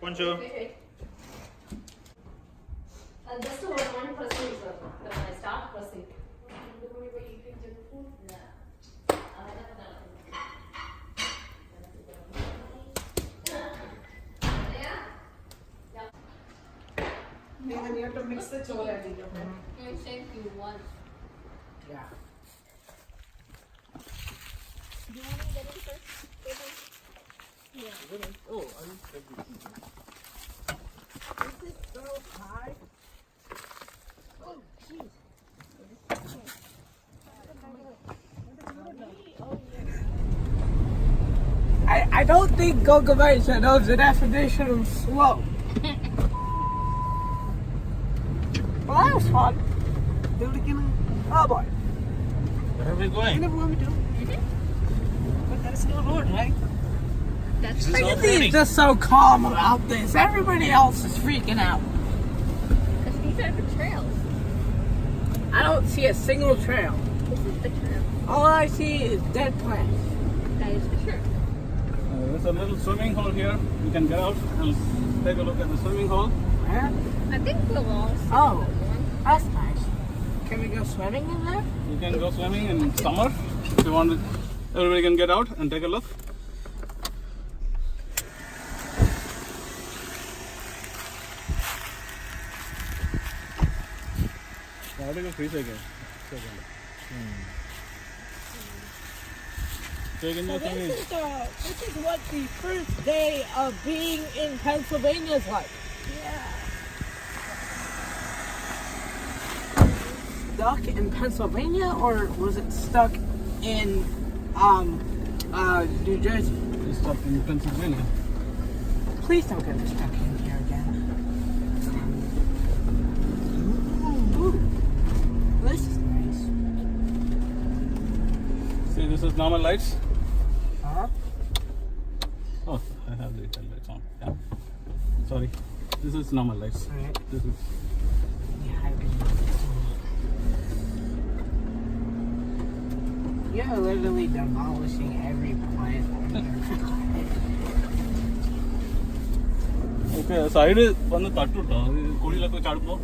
Poncho. Wait. Just one pressing, sir. When I start pressing. And you have to mix the chole and eat it. I said you want. Yeah. Do you want to get it first? Oh, I didn't everything. Is it so high? Oh, jeez. I don't think Gogamaisha knows the definition of slow. Well, that was fun. Do it again. Oh boy. Where are we You going? never want me to. But that's no road, right? That's This is right. off-roading. He's just so calm about this. Everybody else is freaking out. Because these are the trails. I don't see a single trail. This is the trail. All I see is dead plants. That is the trail. There's a little swimming hole here. You can get out and take a look at the swimming hole. Where? I think we'll all see Oh. the one. That's nice. Can we go swimming in there? You can go swimming in summer if you want. Everybody can get out and take a look. This is what the first day of being in Pennsylvania is like. Stuck in Pennsylvania, or was it stuck in New Jersey? It's stuck in Pennsylvania. Please don't get us stuck in here again. Ooh. This is nice. See, this is normal lights. Huh? Oh, I have the lights on. Yeah. Sorry. This is normal lights. Alright. This is. Yeah, I can. You're literally demolishing every plant. Okay side വന്ന് തട്ടുട്ടോ കുഴിയിലൊക്കെ ചാടുമ്പോ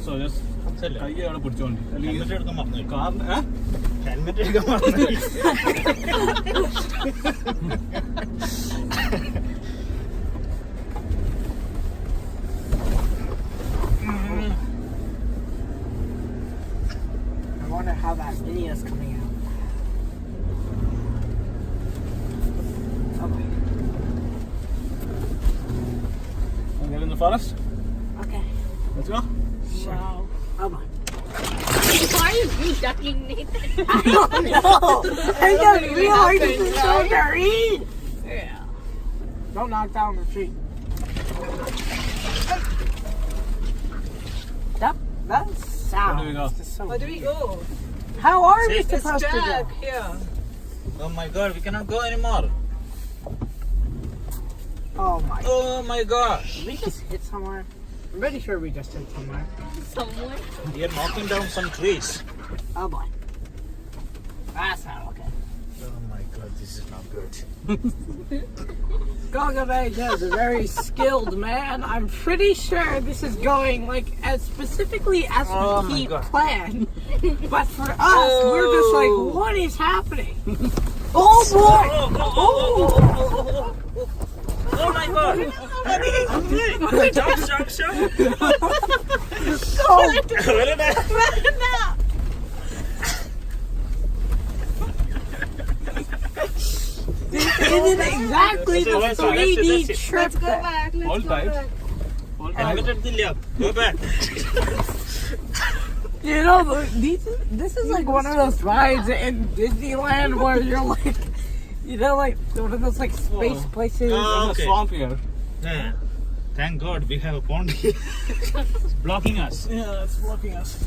so just കൈ അവിടെ പിടിച്ചോണ്ടി അല്ലെങ്കിൽ കാറിന് helmet എടുക്കാൻ മറന്നു I wonder how that video is coming out. Okay. get in the forest. Okay. Let's go. Wow. Come on. Why are you ducking Nathan? I don't know. I don't realize this is so dirty. Yeah. Don't knock down the tree. That sound. Where do we go? is so Where do we weird. go? How are we It's supposed to dark go? here. Oh my god, we cannot go anymore. Oh my. Oh my god. Did we just hit somewhere? I'm pretty sure we just hit somewhere. Someone. We are knocking down some trees. Oh boy. That's not okay. Oh my god, this is not good. Gogabay is a very skilled man. I'm pretty sure this is going like as specifically as Oh my he God. planned. But for us, we're just like, what is happening? Oh boy! Oh my god. Stop. Oh, Very nice. this isn't exactly the Let's 3D see. trip. Let's go back. Let's All go tight. back. All Helmet tight. at the left. Go back. You know, this is like one of those rides in Disneyland where you're like, you know, like one of those like space places. Oh. There's a Okay. swamp here. Yeah. Thank god we have a pond here. It's blocking us. Yeah, it's blocking us.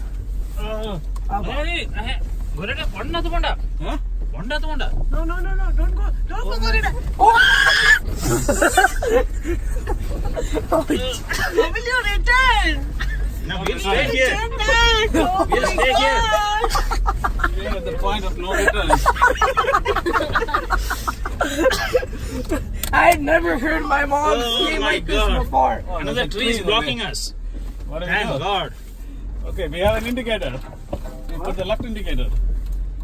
Oh. Oh, boy. Hey, Gorilla, ponda tu ponda. Huh? Ponda tu ponda. No, don't go, Gorilla. Will you return? No, we'll stay here. We'll stay here. We are at the point of no return. I had never heard my mom Oh scream my like God. this before. Oh, Another there's a tree is in the blocking way. us. What do we Thank do? God. Okay, we have an indicator. We put the left indicator.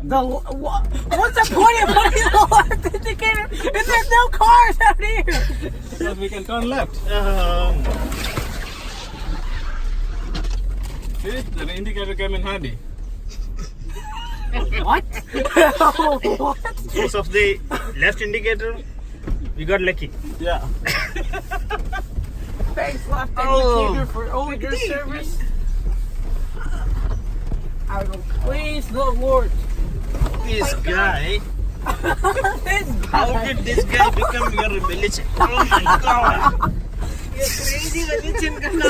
What's the point of putting the left indicator if there's no cars out here? Because we can turn left. See, the indicator came in handy. What? What? Because of the left indicator, we got lucky. Yeah. Thanks, left Oh. indicator for older service. I will praise the Lord. This guy, This how guy. did this guy become your religion? Oh my God. You're crazy religion ka na.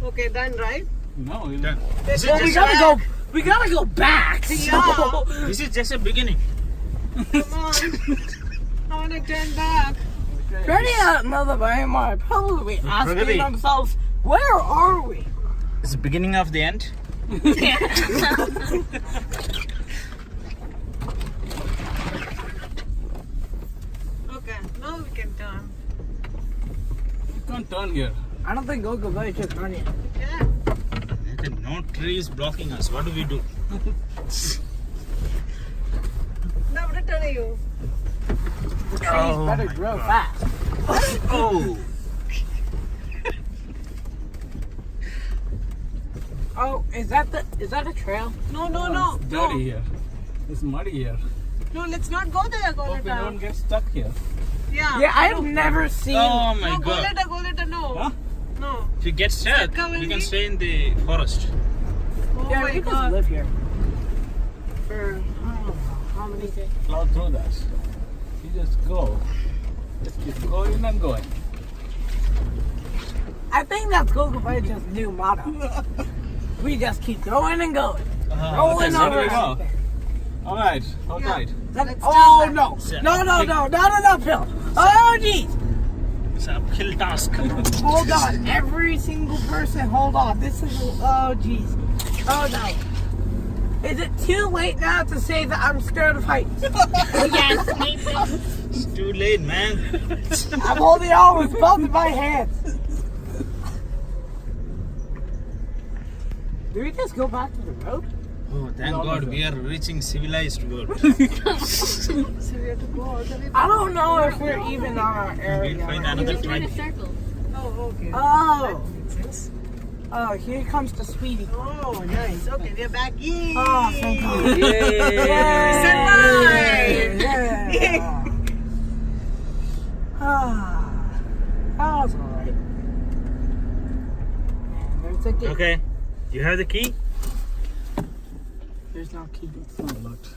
Okay, done, right? No, you Done. This is Well, just we gotta go back. So. This is just a beginning. Come on. I want to turn back. Many another time are probably asking Pragati. themselves, where are we? It's the beginning of the end. Okay, now we can turn. can't turn here. I don't think Gogo Bay took running. Yeah. No trees blocking us. What do we do? Now what are you? The trees Oh better my grow God. fast. Oh. Oh, is that a trail? No, no, no. It's No, dirty here. It's muddy here. no, let's not go there, Hope we don't Goleta. get stuck here. Yeah. Yeah, I've never seen. Oh my No, God. Goleta, no. Huh? No. If you get stuck, you can stay in the forest. Oh Yeah, my we just God. live here. For I don't know how many days. Plow through that. You just go. Just keep going and going. I think that's Gogo Bay's new motto. We just keep going and going. Rolling so over there we go. everything. All right. All Yeah. right. Let's Oh turn no. Yeah. No, not an uphill. Oh jeez. It's an uphill task. Hold on. Every single person, hold on. This is, oh jeez. Oh no. Is it too late now to say that I'm scared of heights? Yes, maybe. It's too late, man. I'm holding on with both of my hands. Do we just go back to the road? Oh, thank God we are reaching civilized world. So we have to go all the way. I don't know if we're even on our area. We'll find right another Just doing a tribe. circle. Oh, okay. Oh, Makes sense. oh, here comes the sweetie. Oh, nice. Okay, we're back. Yay! Oh, thank God. Survive! Yeah. Ah, that was alright. And there's a gate. Okay, you have the key? There's no key. It's not locked.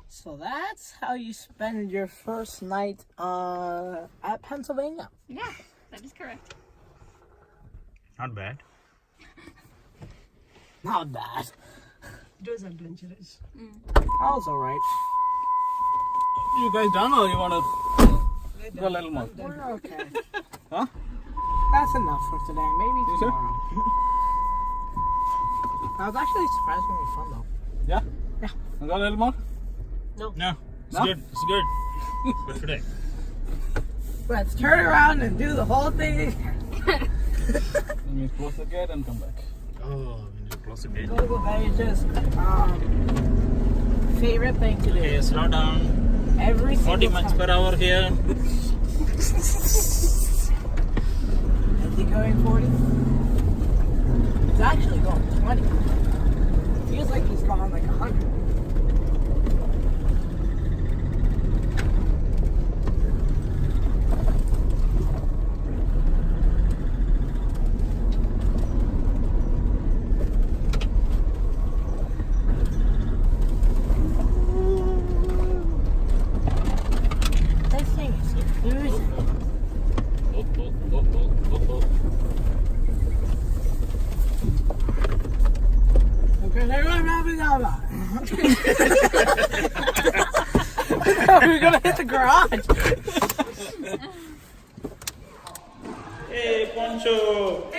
So that's how you spend your first night at Pennsylvania. Yeah, that is correct. Not bad. Not bad. It was adventurous. That was alright. You guys done or you want to go a little more? We're okay. Huh? That's enough for today. Maybe You sure? tomorrow. That was actually surprisingly fun though. Yeah? Yeah. You got a little more? No, it's No? good. It's good. For today. Let's turn around and do the whole thing again. Let me close the gate and come back. Oh, we need to close the gate. Gogo Bay is just favorite thing to do. Okay, slow down. Every 40 single miles time. per hour here. Is he going 40? He's actually going 20. Feels like he's going like 100. This thing is confusing. Okay, we're gonna hit the garage. Hey, poncho.